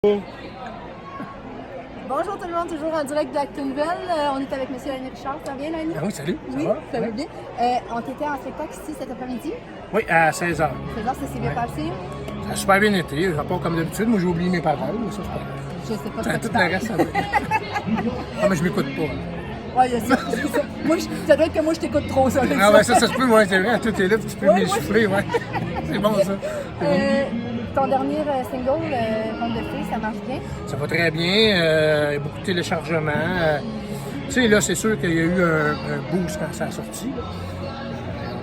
Bonjour tout le monde, toujours en direct de l'Actu Nouvelle. On est avec M. Lanny Richard. Ça va bien, Lanny? Ah oui, salut. Oui, ça va Ouais. bien. On était en spectacle ici cet après-midi. Oui, à 16h. Ça s'est bien passé? Ça a super bien été. Je pas comme d'habitude. Moi, j'ai oublié mes paroles, mais ça, c'est pas grave. Je sais pas Ça, ce que tout tu le parles. reste, ça va. Ah, mais je m'écoute pas. Ouais, il y a ça. Moi, ça doit être que moi, je t'écoute trop, ça. Ah, ouais, ça se peut, ouais, c'est vrai. Tout est là, puis tu peux Ouais, m'essouffler, ouais. C'est bon, ça. C'est bon. Ton dernier single, Conte de fées, ça marche bien? Ça va très bien. Il y a beaucoup de téléchargements. Tu sais, là, c'est sûr qu'il y a eu un boost quand ça a sorti.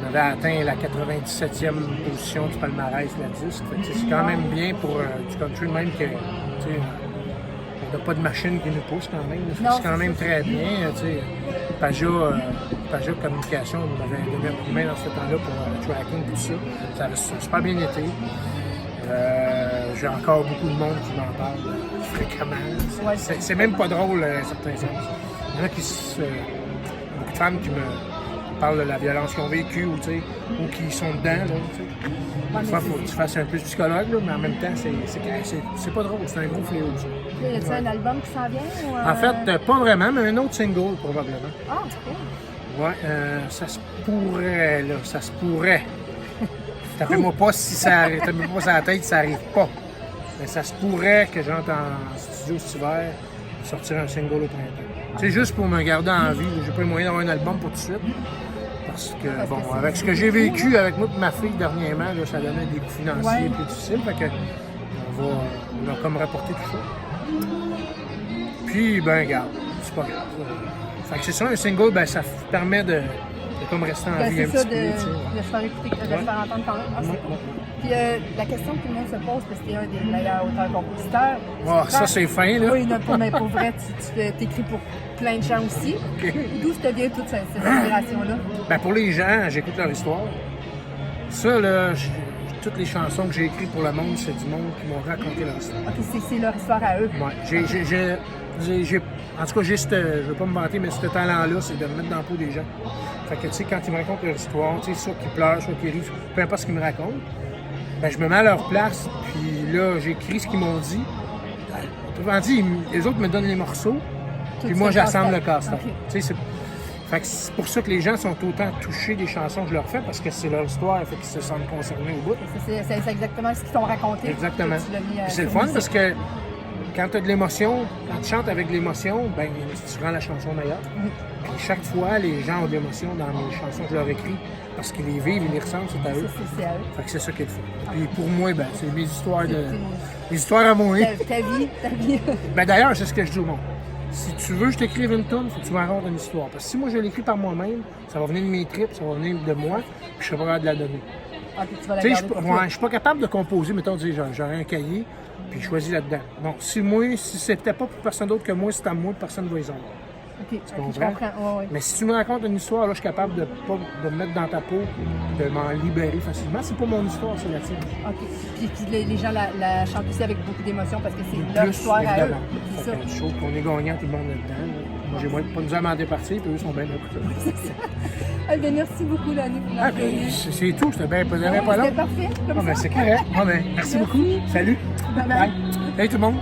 On avait atteint la 97e position du palmarès de la disque. Fait que c'est quand même bien pour du country, même que, tu sais, on n'a pas de machine qui nous pousse quand même. Non, C'est quand même très bien. Tu sais, Paja Communication nous avait donné un coup de main dans ce temps-là pour le tracking et tout ça. Ça a super bien été. J'ai encore beaucoup de monde qui m'en parle fréquemment. Ouais. C'est même pas drôle, à certains sens. Il y en a beaucoup de femmes qui me parlent de la violence qu'ils ont vécue ou qui sont dedans. Là, Ouais, des fois, il faut que tu fasses un peu de psychologue, là, mais en même temps, c'est pas drôle. C'est un gros fléau. Ça. Y a-t-il un album qui s'en vient? Ou, En fait, pas vraiment, mais un autre single probablement. Ah, ok. Ouais, ça se pourrait, là. Ça se pourrait. Tapez-moi pas si ça arrive. Tapez-moi pas sur la tête si ça arrive pas. Mais ça se pourrait que j'entre en studio cet hiver sortir un single au printemps. C'est juste pour me garder en vie. J'ai pas les moyens d'avoir un album pour tout de suite. Parce que, bon, avec ce que j'ai vécu avec moi et ma fille dernièrement, là, ça donnait des coûts financiers plus difficiles. Fait que on a comme rapporté tout ça. Puis, ben, regarde, c'est pas grave. Fait que c'est ça, un single, ben, ça permet de comme rester en vie un C'est ça, petit peu. de se faire écouter, de se faire entendre quand même. Ah, c'est cool. Puis la question que tout le monde se pose, parce que t'es un des meilleurs auteurs-compositeurs. Oh, ça, c'est fin, là. Oui, non, mais pour vrai, tu t'écris pour plein de gens aussi. OK. D'où te vient toute ces inspirations-là? Ben, pour les gens, j'écoute leur histoire. Ça, là, toutes les chansons que j'ai écrites pour le monde, c'est du monde qui m'ont raconté leur histoire. OK, c'est leur histoire à eux. Ouais. En tout cas, je veux pas me vanter, mais ce talent-là, c'est de me mettre dans la peau des gens. Fait que, tu sais, quand ils me racontent leur histoire, tu sais, soit qu'ils pleurent, soit qu'ils rient, peu importe ce qu'ils me racontent, ben, je me mets à leur place, puis là, j'écris ce qu'ils m'ont dit. Autrement dit, les autres me donnent les morceaux, puis moi, j'assemble le casse-tête. Okay. Tu sais, fait que c'est pour ça que les gens sont autant touchés des chansons que je leur fais, parce que c'est leur histoire, fait qu'ils se sentent concernés au bout. C'est exactement ce qu'ils t'ont raconté. Exactement. Tu l'as mis, Puis c'est le fun parce que quand tu as de l'émotion, quand tu chantes avec de l'émotion, ben tu rends la chanson meilleure. Puis chaque fois, les gens ont de l'émotion dans mes chansons que je leur écris parce qu'ils les vivent, ils les ressentent, c'est à eux. C'est à eux. Fait que c'est ça qu'il faut. Puis pour moi, ben, c'est mes histoires mes histoires à moi. Ta vie. Ben d'ailleurs, c'est ce que je dis au monde. Si tu veux que je t'écrive une tonne, il faut que tu me racontes une histoire. Parce que si moi je l'écris par moi-même, ça va venir de mes tripes, ça va venir de moi, puis je serai pas capable de la donner. Ah, puis tu vas la Tu sais, garder pour toi. je suis pas capable de composer, mettons, j'aurais un cahier, puis je choisis là-dedans. Donc, si c'était pas pour personne d'autre que moi, c'est à moi, personne ne va les avoir. OK, Tu je comprends? comprends. Ouais. Mais si tu me racontes une histoire, là, je suis capable de me mettre dans ta peau, de m'en libérer facilement. C'est pas mon histoire, c'est la tienne. OK. Puis les gens la chantent aussi avec beaucoup d'émotion parce que c'est leur Plus, histoire à eux. évidemment. C'est Fait ça. que je trouve qu'on est gagnant, tout le monde là-dedans. Là. Moi, j'ai pas nous amender partir, puis eux sont bien écoutés. Eh bien, merci beaucoup, Lanny, pour Ah, notre ben, c'est tout, c'était bien pas long. C'était parfait. Comme Ah, ben, ça. c'est correct. Ah, ben, merci beaucoup. Salut. Bye bye. Hey tout le monde.